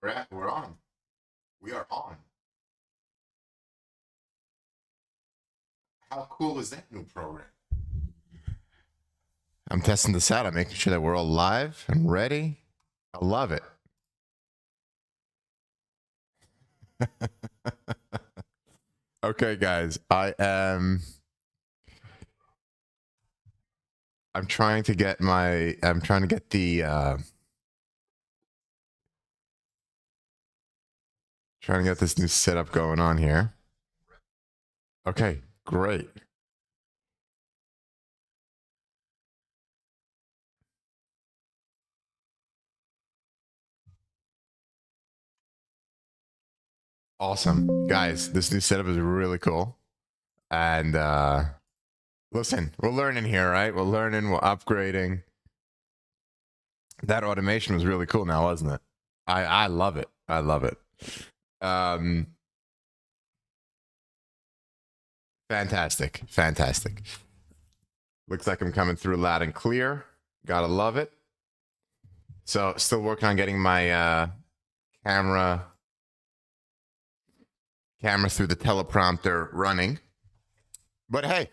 We're on. We are on. How cool is that new program? I'm testing this out. I'm making sure that we're all live and ready. I love it. Okay, guys. I'm trying to get trying to get this new setup going on here. Okay, great. Awesome. Guys, this new setup is really cool. And listen, we're learning here, right? We're learning, we're upgrading. That automation was really cool now, wasn't it? I love it. I love it. Fantastic. Fantastic. Looks like I'm coming through loud and clear. Gotta love it. So still working on getting my camera through the teleprompter running. But hey,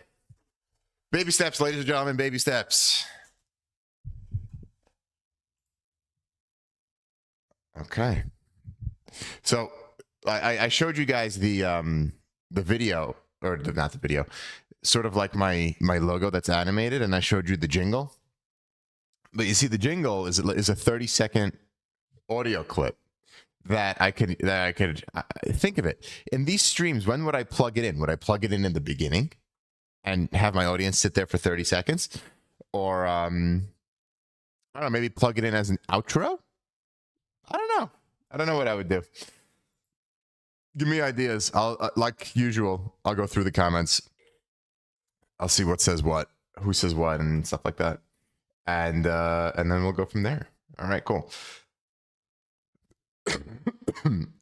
baby steps, ladies and gentlemen, baby steps. Okay. So I showed you guys the video, or not the video, sort of like my logo that's animated, and I showed you the jingle. But you see, the jingle is a 30-second audio clip that I could think of it. In these streams, when would I plug it in? Would I plug it in the beginning and have my audience sit there for 30 seconds? Or I don't know, maybe plug it in as an outro? I don't know. I don't know what I would do. Give me ideas. I'll like usual, I'll go through the comments. I'll see what says what, who says what, and stuff like that. And then we'll go from there. All right, cool.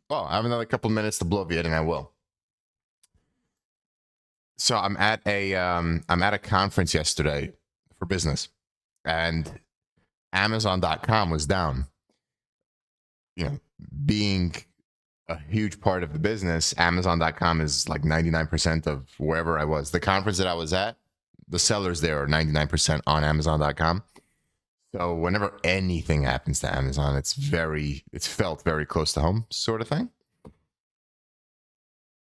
Well, I have another couple minutes to blow it, and I will. So I'm at a conference yesterday for business, and Amazon.com was down. You know, being a huge part of the business, Amazon.com is like 99% of wherever I was. The conference that I was at, the sellers there are 99% on Amazon.com. So whenever anything happens to Amazon, it's felt very close to home, sort of thing.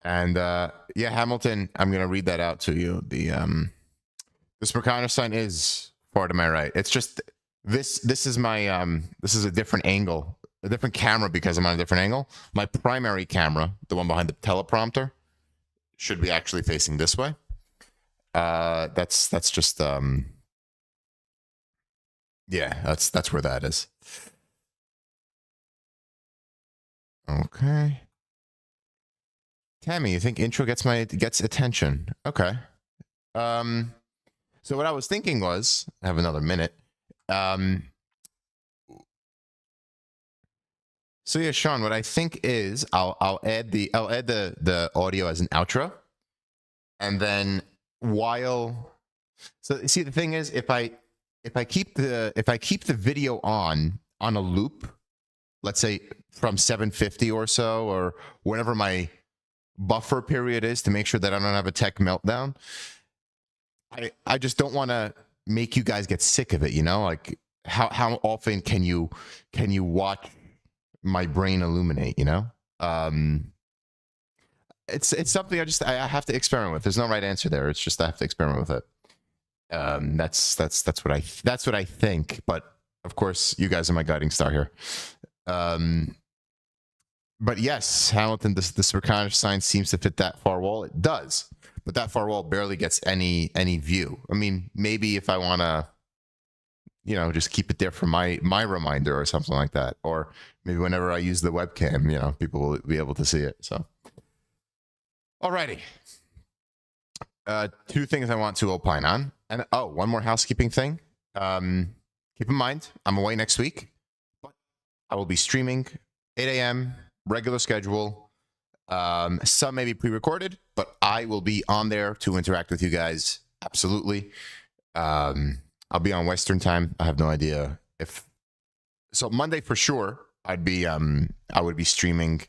And yeah, Hamilton, I'm gonna read that out to you. The Smerconish sign is far to my right. It's just this is my this is a different angle, a different camera, because I'm on a different angle. My primary camera, the one behind the teleprompter, should be actually facing this way. That's just yeah, that's where that is. Okay. Tammy, you think intro gets attention? Okay. So what I was thinking was, I have another minute. So yeah, Sean, what I think is I'll add the audio as an outro, and then so see, the thing is, if I keep the video on a loop, let's say from 7:50 or so, or whenever my buffer period is, to make sure that I don't have a tech meltdown, I just don't want to make you guys get sick of it, you know? Like how often can you watch my brain illuminate, you know? It's something I have to experiment with. There's no right answer there. It's just I have to experiment with it. That's what I think, but of course you guys are my guiding star here. But yes, Hamilton, the Smerconish sign seems to fit that far wall. It does, but that far wall barely gets any view. I mean, maybe if I want to, you know, just keep it there for my reminder or something like that, or maybe whenever I use the webcam, you know, people will be able to see it. So, alrighty. Two things I want to opine on, and one more housekeeping thing. Keep in mind, I'm away next week, but I will be streaming 8 a.m. regular schedule. Some may be pre-recorded, but I will be on there to interact with you guys. Absolutely. I'll be on Western time. I have no idea if so. Monday for sure, I would be streaming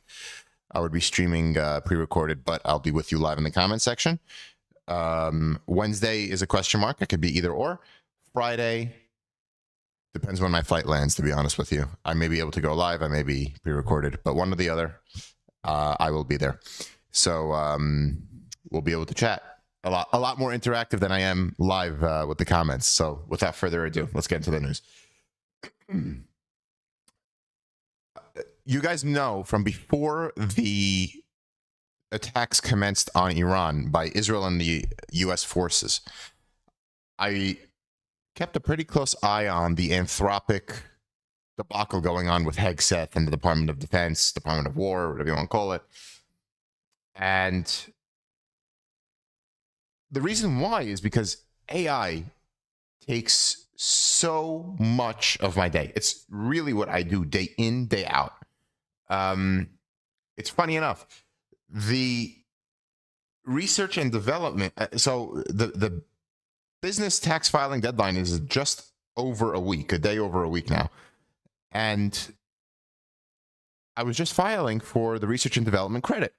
pre-recorded, but I'll be with you live in the comment section. Wednesday is a question mark. It could be either or. Friday depends when my flight lands, to be honest with you. I may be able to go live, I may be pre-recorded, but one or the other, I will be there. So we'll be able to chat a lot more interactive than I am live with the comments. So without further ado, let's get into the news. You guys know from before the attacks commenced on Iran by Israel and the U.S. forces, I kept a pretty close eye on the Anthropic debacle going on with Hegseth and the Department of Defense, Department of War, whatever you want to call it. And the reason why is because AI takes so much of my day. It's really what I do day in, day out. It's funny enough, the research and development. So the business tax filing deadline is just over a week, a day over a week now. And I was just filing for the research and development credit.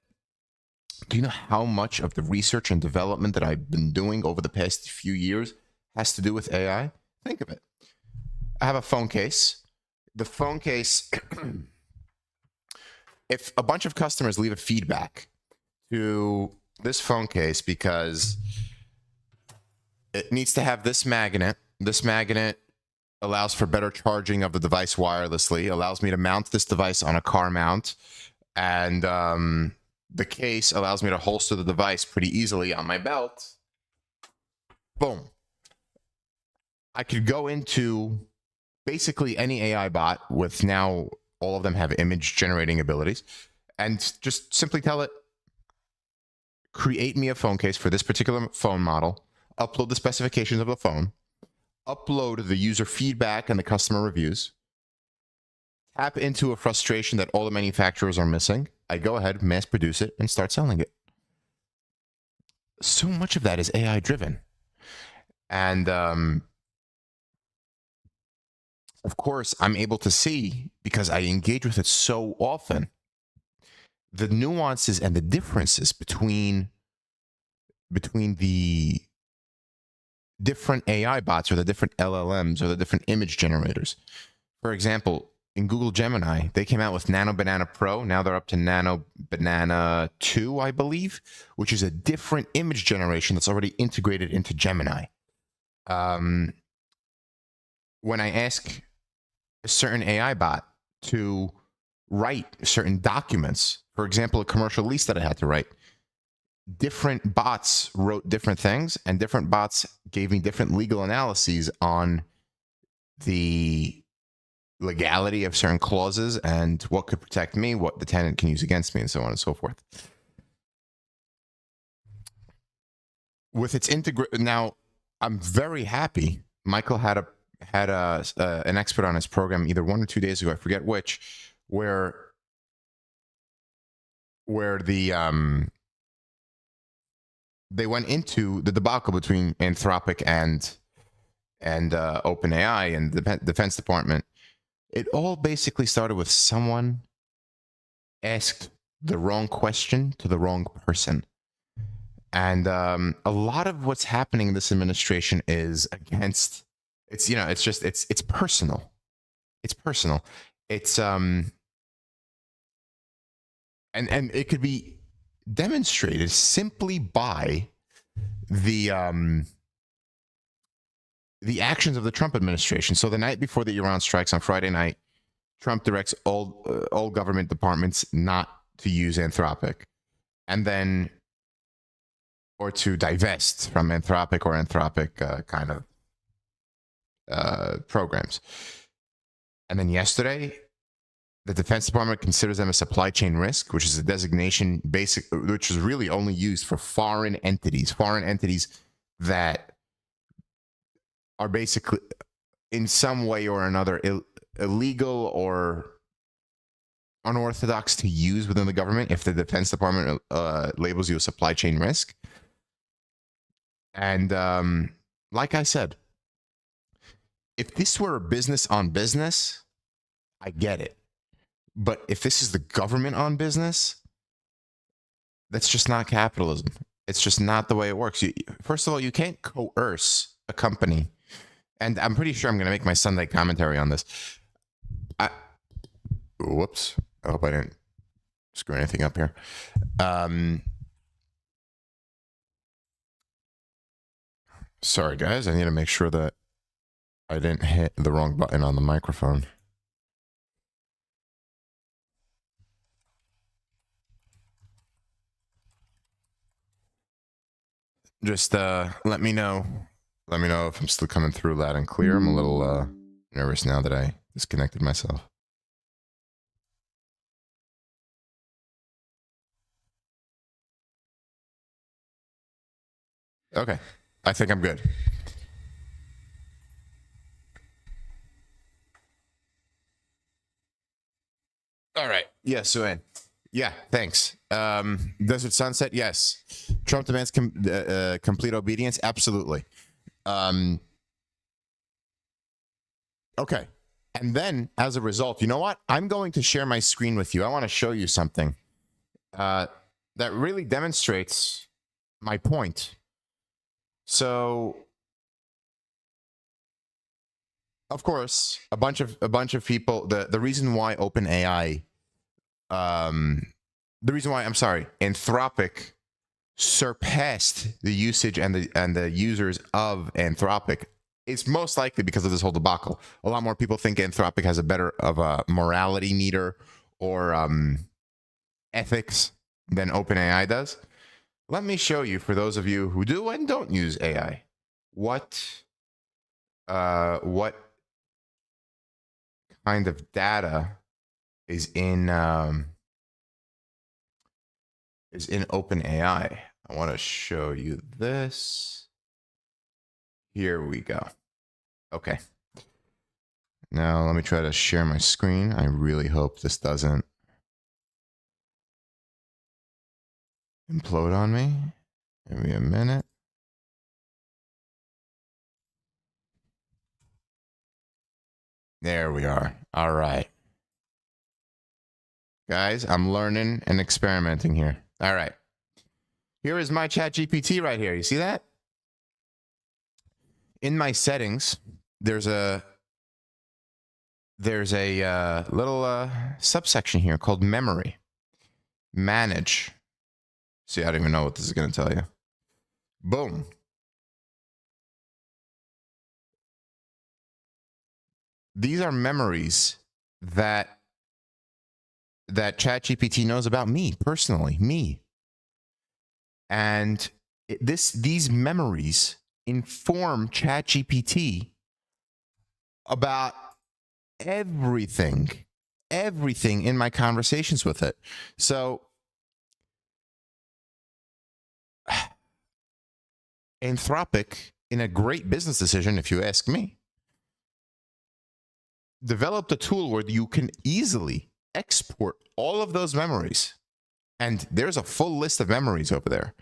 Do you know how much of the research and development that I've been doing over the past few years has to do with AI? Think of it. I have a phone case. The phone case, if a bunch of customers leave a feedback to this phone case because it needs to have this magnet allows for better charging of the device wirelessly, allows me to mount this device on a car mount, and the case allows me to holster the device pretty easily on my belt. Boom. I could go into basically any AI bot with now all of them have image generating abilities and just simply tell it, create me a phone case for this particular phone model, upload the specifications of the phone, upload the user feedback and the customer reviews, tap into a frustration that all the manufacturers are missing. I go ahead, mass produce it, and start selling it. So much of that is AI driven. And of course, I'm able to see, because I engage with it so often, the nuances and the differences between the different AI bots or the different LLMs or the different image generators. For example, in Google Gemini, they came out with Nano Banana Pro. Now they're up to Nano Banana 2, I believe, which is a different image generation that's already integrated into Gemini. When I ask a certain AI bot to write certain documents, for example, a commercial lease that I had to write, different bots wrote different things, and different bots gave me different legal analyses on the legality of certain clauses and what could protect me, what the tenant can use against me, and so on and so forth. With its now, I'm very happy. Michael had an expert on his program either 1 or 2 days ago, I forget which, where the they went into the debacle between Anthropic and OpenAI and the Defense Department. It all basically started with someone asked the wrong question to the wrong person. And a lot of what's happening in this administration is against, it's personal. It's personal. It's and it could be demonstrated simply by the actions of the Trump administration. So the night before the Iran strikes on Friday night, Trump directs all government departments not to use Anthropic, and then or to divest from Anthropic or Anthropic kind of programs. And then yesterday, the Defense Department considers them a supply chain risk, which is a designation which is really only used for foreign entities that are basically in some way or another illegal or unorthodox to use within the government if the Defense Department labels you a supply chain risk. And like I said, if this were a business on business, I get it. But if this is the government on business, that's just not capitalism. It's just not the way it works. First of all, you can't coerce a company. And I'm pretty sure I'm going to make my Sunday commentary on this. Whoops. I hope I didn't screw anything up here. Sorry, guys. I need to make sure that I didn't hit the wrong button on the microphone. Just let me know. Let me know if I'm still coming through loud and clear. I'm a little nervous now that I disconnected myself. Okay. I think I'm good. All right. Yeah, so yeah, thanks. Desert Sunset, yes. Trump demands complete obedience, absolutely. Okay. And then, as a result, you know what? I'm going to share my screen with you. I want to show you something that really demonstrates my point. So, of course, a bunch of people. The reason why OpenAI, Anthropic surpassed the usage and the users of Anthropic. It's most likely because of this whole debacle. A lot more people think Anthropic has a better of a morality meter or ethics than OpenAI does. Let me show you, for those of you who do and don't use AI, what kind of data is in OpenAI. I want to show you this. Here we go. Okay. Now let me try to share my screen. I really hope this doesn't implode on me. Give me a minute. There we are. All right. Guys, I'm learning and experimenting here. All right. Here is my ChatGPT right here. You see that? In my settings, there's a little subsection here called memory. Manage. See, I don't even know what this is going to tell you. Boom. These are memories that ChatGPT knows about me personally, me. And these memories inform ChatGPT about everything in my conversations with it. So Anthropic, in a great business decision, if you ask me, developed a tool where you can easily export all of those memories. And there's a full list of memories over there.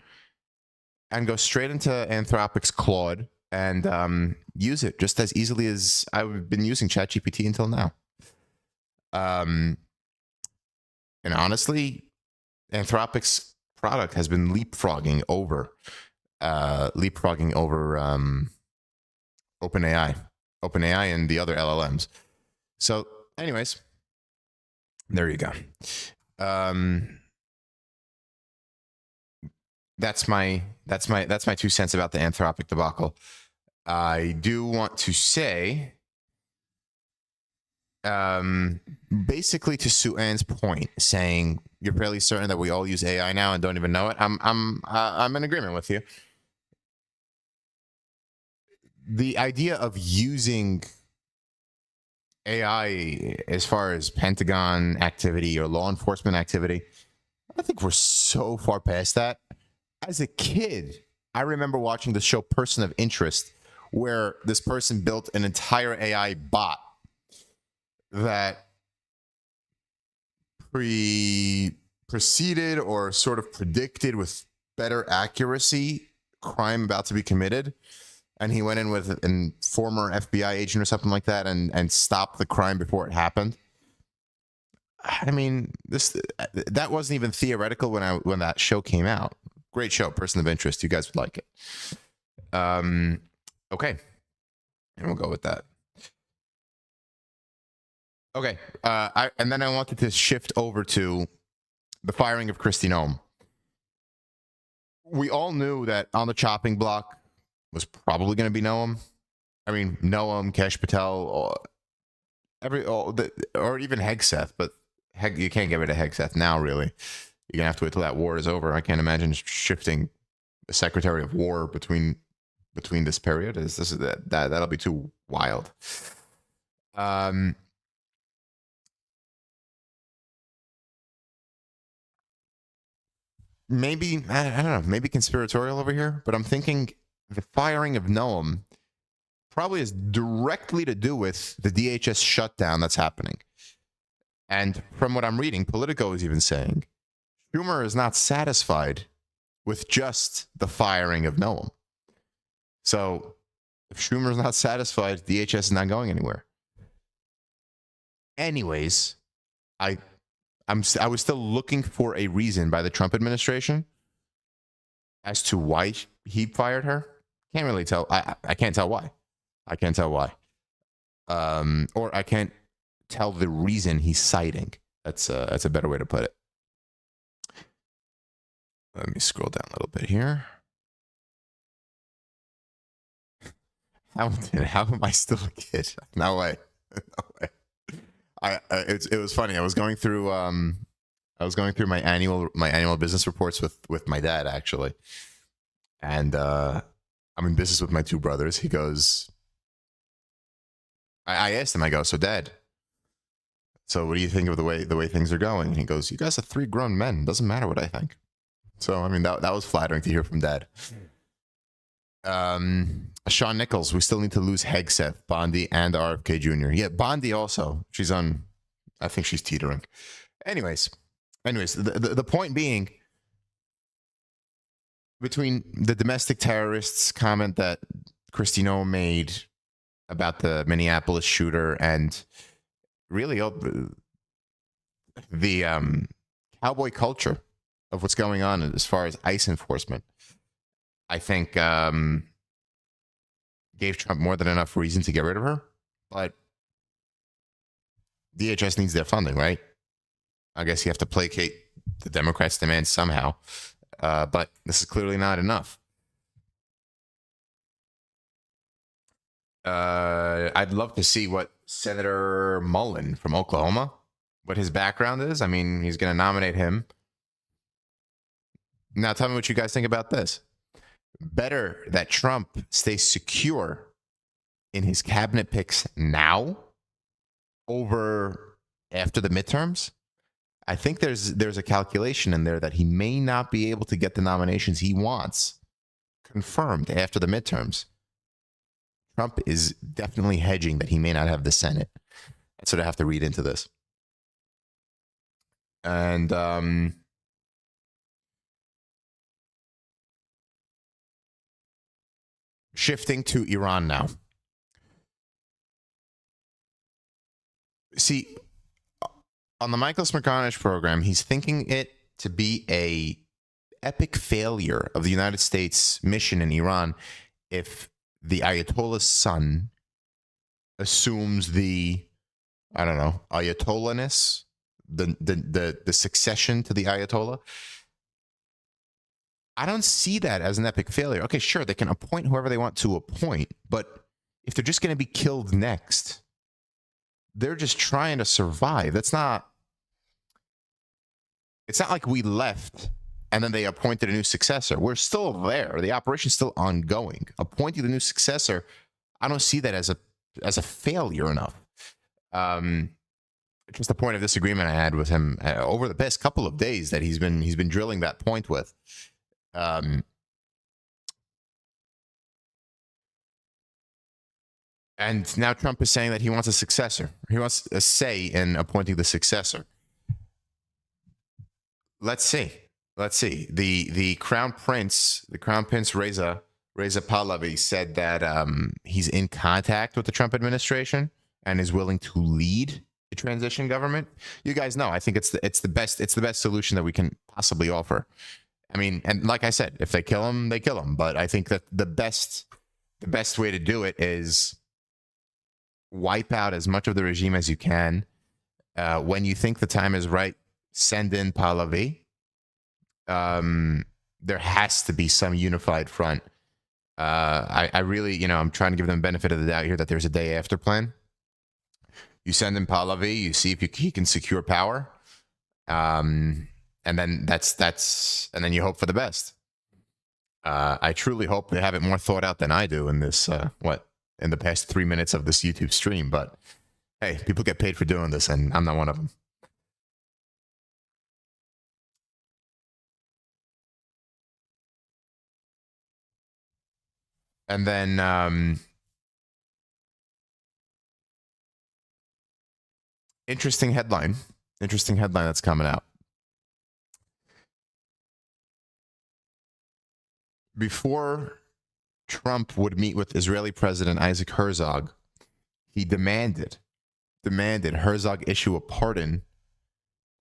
And go straight into Anthropic's Claude and use it just as easily as I've been using ChatGPT until now. And honestly, Anthropic's product has been leapfrogging over OpenAI and the other LLMs. So, anyways, there you go. That's my 2 cents about the Anthropic debacle. I do want to say, basically to Sue-Ann's point, saying you're fairly certain that we all use AI now and don't even know it. I'm in agreement with you. The idea of using AI as far as Pentagon activity or law enforcement activity, I think we're so far past that. As a kid, I remember watching the show Person of Interest, where this person built an entire AI bot that preceded or sort of predicted with better accuracy crime about to be committed. And he went in with a former FBI agent or something like that and stopped the crime before it happened. I mean, that wasn't even theoretical when that show came out. Great show, Person of Interest. You guys would like it. Okay, and we'll go with that. Okay, and then I wanted to shift over to the firing of Kristi Noem. We all knew that on the chopping block was probably going to be Noem. I mean, Noem, Kesh Patel, or even Hegseth, but you can't get rid of Hegseth now, really. You're going to have to wait till that war is over. I can't imagine shifting the Secretary of War between this period. That'll be too wild. Maybe, I don't know, maybe conspiratorial over here, but I'm thinking the firing of Noem probably has directly to do with the DHS shutdown that's happening. And from what I'm reading, Politico is even saying Schumer is not satisfied with just the firing of Noem. So if Schumer is not satisfied, DHS is not going anywhere. Anyways, I was still looking for a reason by the Trump administration as to why he fired her. Can't really tell. I can't tell why. I can't tell why. Or I can't tell the reason he's citing. That's a better way to put it. Let me scroll down a little bit here. How am I still a kid? No way. No way. It was funny. I was going through my annual business reports with my dad, actually, and I'm in business with my two brothers. He goes, I asked him, I go, so Dad, so what do you think of the way things are going? And he goes, you guys are 3 grown men. Doesn't matter what I think. So I mean that was flattering to hear from Dad. Sean Nichols, we still need to lose Hegseth, Bondi, and RFK Jr. Yeah, Bondi also. She's on, I think she's teetering. Anyways, the point being, between the domestic terrorists comment that Kristi Noem made about the Minneapolis shooter and really the cowboy culture of what's going on as far as ICE enforcement, I think gave Trump more than enough reason to get rid of her. But DHS needs their funding, right? I guess you have to placate the Democrats' demands somehow. But this is clearly not enough. I'd love to see what Senator Mullen from Oklahoma, what his background is. I mean, he's going to nominate him. Now, tell me what you guys think about this. Better that Trump stays secure in his cabinet picks now over after the midterms. I think there's a calculation in there that he may not be able to get the nominations he wants confirmed after the midterms. Trump is definitely hedging that he may not have the Senate. That's what I have to read into this. And shifting to Iran now. See, on the Michael Smerconish program, he's thinking it to be a epic failure of the United States mission in Iran if the Ayatollah's son assumes the, I don't know, Ayatollahness, the succession to the Ayatollah. I don't see that as an epic failure. Okay, sure, they can appoint whoever they want to appoint, but if they're just going to be killed next, they're just trying to survive. It's not like we left and then they appointed a new successor. We're still there. The operation's still ongoing. Appointing the new successor, I don't see that as a failure enough. Just the point of disagreement I had with him over the past couple of days that he's been drilling that point with. And now Trump is saying that he wants a successor. He wants a say in appointing the successor. Let's see. The Crown Prince Reza Pahlavi said that he's in contact with the Trump administration and is willing to lead a transition government. You guys know, I think it's the best solution that we can possibly offer. I mean, and like I said, if they kill him, they kill him. But I think that the best way to do it is wipe out as much of the regime as you can. When you think the time is right, send in Pahlavi. There has to be some unified front. I really, I'm trying to give them benefit of the doubt here that there's a day after plan. You send in Pahlavi, you see if he can secure power, and then and then you hope for the best. I truly hope they have it more thought out than I do in this in the past 3 minutes of this YouTube stream. But hey, people get paid for doing this, and I'm not one of them. And then interesting headline that's coming out. Before Trump would meet with Israeli President Isaac Herzog, he demanded Herzog issue a pardon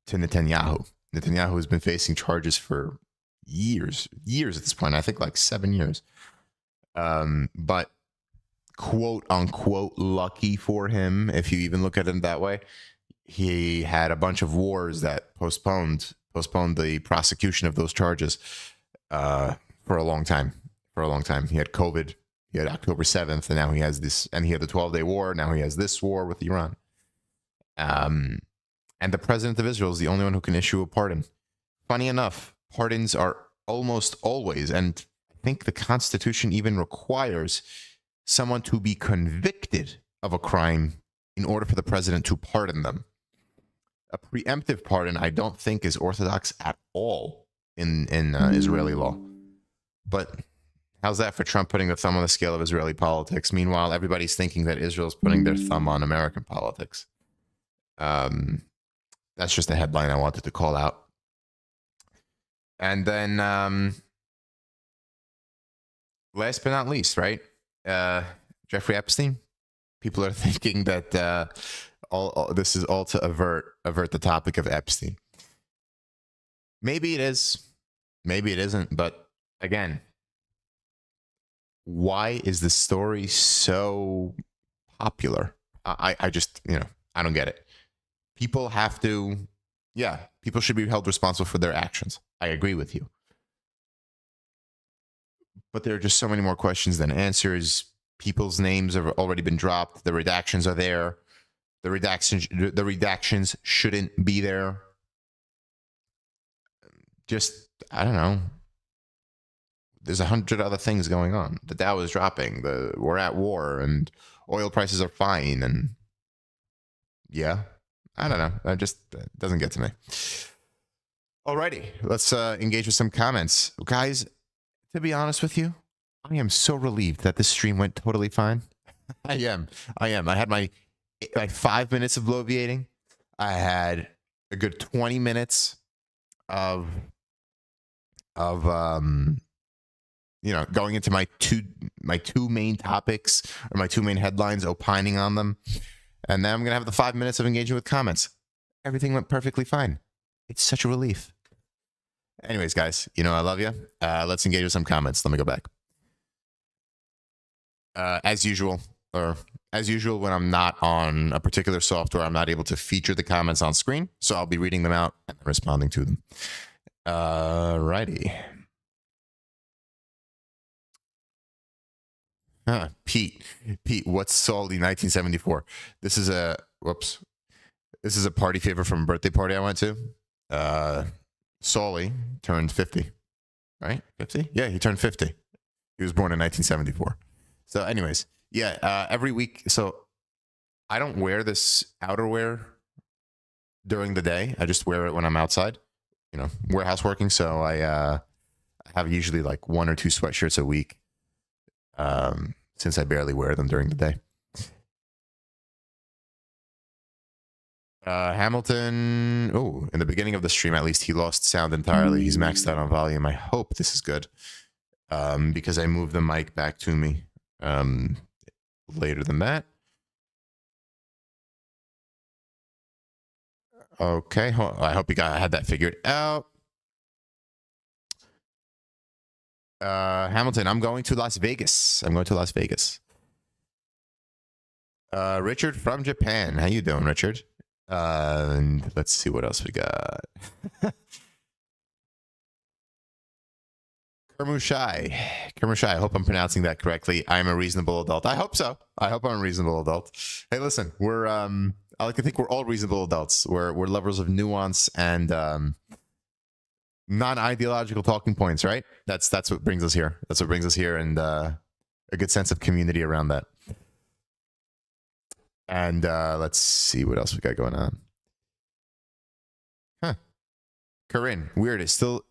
to Netanyahu. Netanyahu has been facing charges for years at this point. I think like 7 years. But quote unquote lucky for him, if you even look at it that way, he had a bunch of wars that postponed the prosecution of those charges for a long time. He had COVID, he had October 7th, and now he has this, and he had the 12-day war. Now he has this war with Iran. And the president of Israel is the only one who can issue a pardon. Funny enough, pardons are almost always, and I think the Constitution even requires someone to be convicted of a crime in order for the president to pardon them. A preemptive pardon, I don't think, is orthodox at all in Israeli law. But how's that for Trump putting the thumb on the scale of Israeli politics? Meanwhile, everybody's thinking that Israel's putting their thumb on American politics. That's just a headline I wanted to call out. And then, last but not least, right? Jeffrey Epstein. People are thinking that all this is all to avert the topic of Epstein. Maybe it is, maybe it isn't. But again, why is the story so popular? I just, I don't get it. People have to, people should be held responsible for their actions. I agree with you. But there are just so many more questions than answers. People's names have already been dropped. The redactions are there. The redactions shouldn't be there. Just, I don't know. There's 100 other things going on. The Dow is dropping. We're at war, and oil prices are fine. And I don't know. It doesn't get to me. Alrighty, let's engage with some comments. Guys, to be honest with you, I am so relieved that this stream went totally fine. I am. I had my 5 minutes of bloviating. I had a good 20 minutes of going into my two main topics, or my two main headlines, opining on them. And then I'm going to have the 5 minutes of engaging with comments. Everything went perfectly fine. It's such a relief. Anyways, guys, I love you. Let's engage with some comments. Let me go back. As usual, when I'm not on a particular software, I'm not able to feature the comments on screen. So I'll be reading them out and responding to them. Righty. Pete, what's Salty 1974? This is a party favor from a birthday party I went to. Solly turned 50, right? 50? Yeah, he turned 50. He was born in 1974. So anyways, every week. So I don't wear this outerwear during the day. I just wear it when I'm outside, warehouse working. So I have usually like 1 or 2 sweatshirts a week, since I barely wear them during the day. Hamilton, in the beginning of the stream, at least, he lost sound entirely. He's maxed out on volume. I hope this is good, because I moved the mic back to me later than that. Okay, I hope you had that figured out. Hamilton, I'm going to Las Vegas. Richard from Japan. How you doing, Richard? And let's see what else we got. Kermushai. I hope I'm pronouncing that correctly. I'm a reasonable adult. I hope so. I hope I'm a reasonable adult. Hey, listen, we're I like to think we're all reasonable adults. We're lovers of nuance and non-ideological talking points, right? That's what brings us here. That's what brings us here, and a good sense of community around that. And let's see what else we got going on. Huh. Corinne, weird. It's still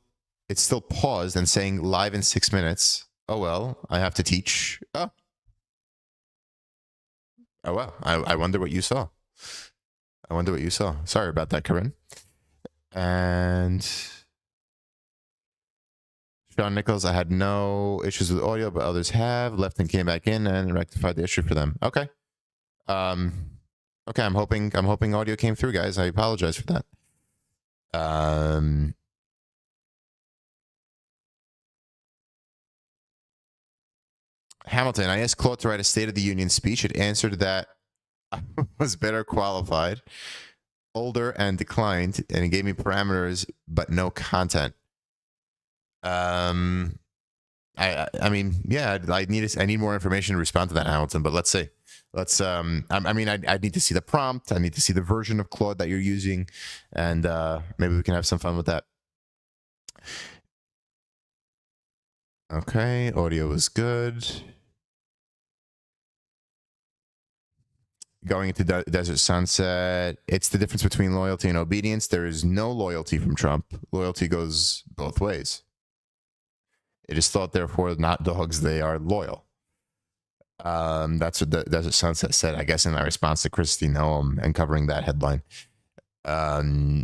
paused and saying live in 6 minutes. Oh well, I have to teach. Oh well. I wonder what you saw. Sorry about that, Corinne. And Sean Nichols, I had no issues with audio, but others have. Left and came back in and rectified the issue for them. Okay. Okay, I'm hoping audio came through, guys. I apologize for that. Hamilton, I asked Claude to write a State of the Union speech. It answered that I was better qualified, older, and declined, and it gave me parameters but no content. I mean, yeah, I need more information to respond to that, Hamilton. But let's see. I mean, I need to see the prompt. I need to see the version of Claude that you're using, and maybe we can have some fun with that. Okay, audio is good. Going into Desert Sunset, it's the difference between loyalty and obedience. There is no loyalty from Trump. Loyalty goes both ways. It is thought, therefore, not dogs, they are loyal. That's what the Desert Sunset said, I guess, in my response to Christy Noem and covering that headline. I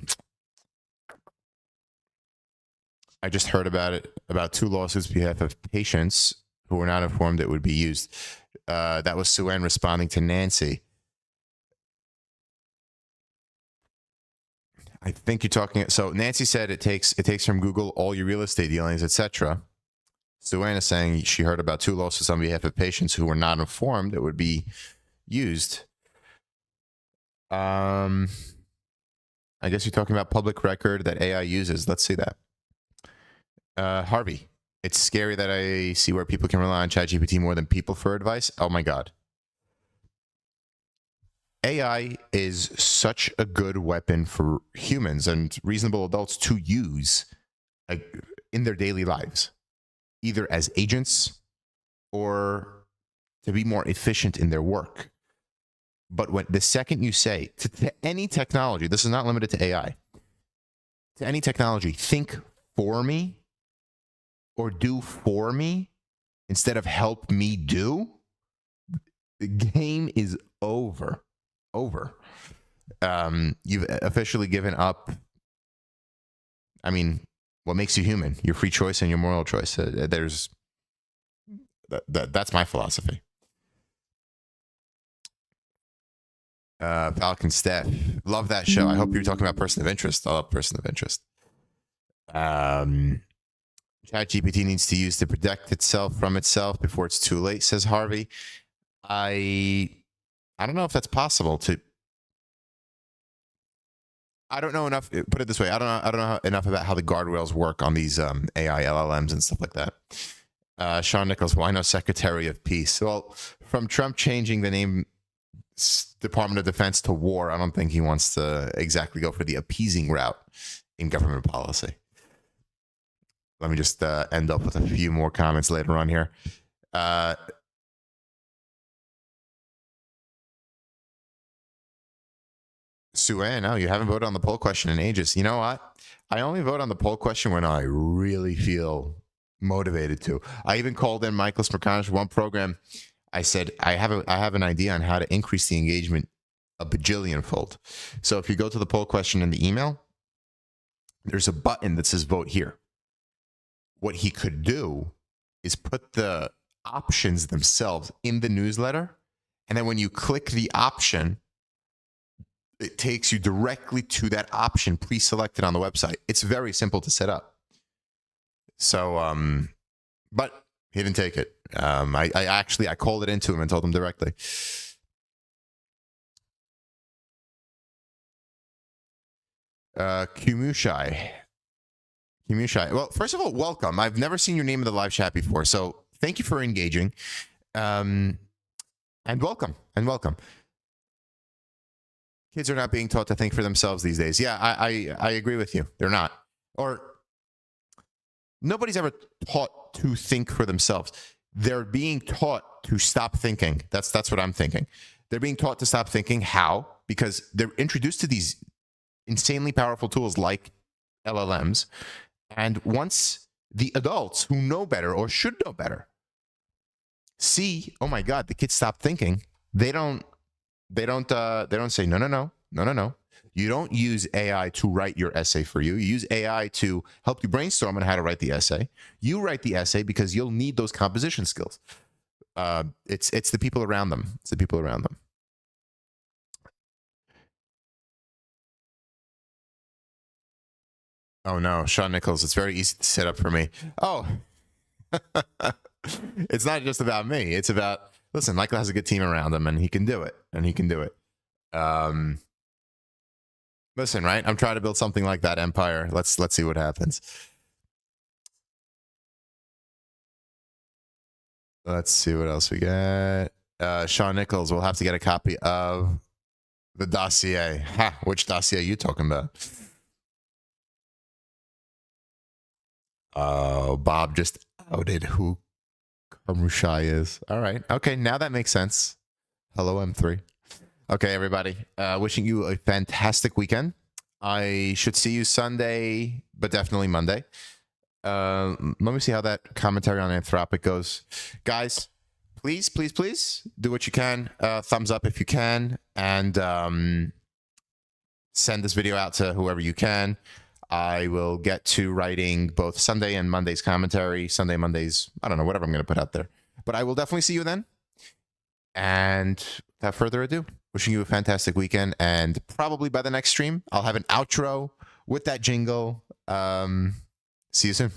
just heard about it, about 2 lawsuits on behalf of patients who were not informed it would be used. That was Sue Ann responding to Nancy. I think you're talking. So Nancy said it takes from Google all your real estate dealings, etc. Sue Ann is saying she heard about 2 lawsuits on behalf of patients who were not informed it would be used. I guess you're talking about public record that AI uses. Let's see that. Harvey, it's scary that I see where people can rely on ChatGPT more than people for advice. Oh my God. AI is such a good weapon for humans and reasonable adults to use in their daily lives, either as agents or to be more efficient in their work. But when the second you say to any technology, this is not limited to AI, to any technology, think for me or do for me instead of help me do, the game is over. You've officially given up. I mean, what makes you human? Your free choice and your moral choice. That's my philosophy. Falcon Steph, love that show. I hope you're talking about Person of Interest. I love Person of Interest. ChatGPT needs to use to protect itself from itself before it's too late, says Harvey. I don't know if that's possible. I don't know enough. Put it this way: I don't know enough about how the guardrails work on these AI LLMs and stuff like that. Sean Nichols, why no Secretary of Peace? Well, from Trump changing the name Department of Defense to War, I don't think he wants to exactly go for the appeasing route in government policy. Let me just end up with a few more comments later on here. Sue Ann, no, you haven't voted on the poll question in ages. You know what? I only vote on the poll question when I really feel motivated to. I even called in Michael Smerconish one program. I said, I have an idea on how to increase the engagement a bajillion fold. So if you go to the poll question in the email, there's a button that says vote here. What he could do is put the options themselves in the newsletter. And then when you click the option, It takes you directly to that option pre-selected on the website. It's very simple to set up. So, but he didn't take it. I called it into him and told him directly. Kumushai. Well, first of all, welcome. I've never seen your name in the live chat before, so thank you for engaging. And welcome. Kids are not being taught to think for themselves these days. Yeah, I agree with you. They're not. Or nobody's ever taught to think for themselves. They're being taught to stop thinking. That's what I'm thinking. They're being taught to stop thinking. How? Because they're introduced to these insanely powerful tools like LLMs. And once the adults who know better or should know better see, oh my God, the kids stopped thinking, they don't say, no. You don't use AI to write your essay for you. You use AI to help you brainstorm on how to write the essay. You write the essay because you'll need those composition skills. It's the people around them. It's the people around them. Oh no, Sean Nichols, it's very easy to set up for me. Oh, it's not just about me. It's about, listen, Michael has a good team around him and he can do it. Listen, right? I'm trying to build something like that empire. Let's see what happens. Let's see what else we got. Sean Nichols will have to get a copy of the dossier. Ha, which dossier are you talking about? Oh, Bob just outed who Kamushai is. All right. Okay, now that makes sense. Hello, M3. Okay, everybody. Wishing you a fantastic weekend. I should see you Sunday, but definitely Monday. Let me see how that commentary on Anthropic goes. Guys, please do what you can. Thumbs up if you can. And send this video out to whoever you can. I will get to writing both Sunday and Monday's commentary. Sunday, Mondays, I don't know, whatever I'm going to put out there. But I will definitely see you then. And without further ado, wishing you a fantastic weekend. And probably by the next stream, I'll have an outro with that jingle. See you soon.